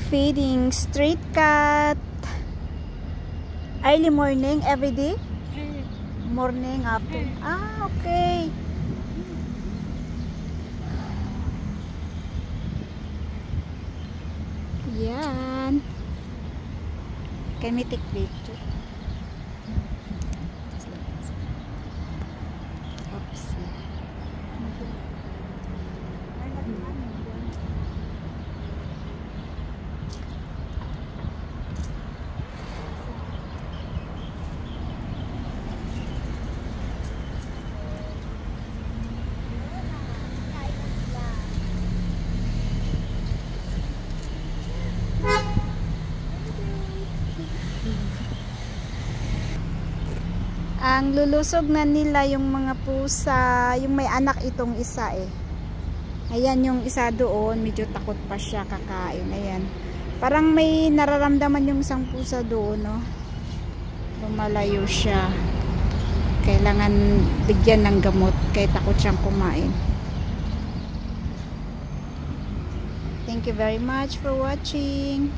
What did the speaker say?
feeding street cat. Early morning, every day? Morning, after. Ah, okay. Yan. Can we take picture? Oops. Ang lulusog na nila yung mga pusa, yung may anak itong isa eh. Ayan yung isa doon, medyo takot pa siya kakain. Ayan. Parang may nararamdaman yung isang pusa doon, no? Lumalayo siya. Kailangan bigyan ng gamot kaya takot siyang kumain. Thank you very much for watching.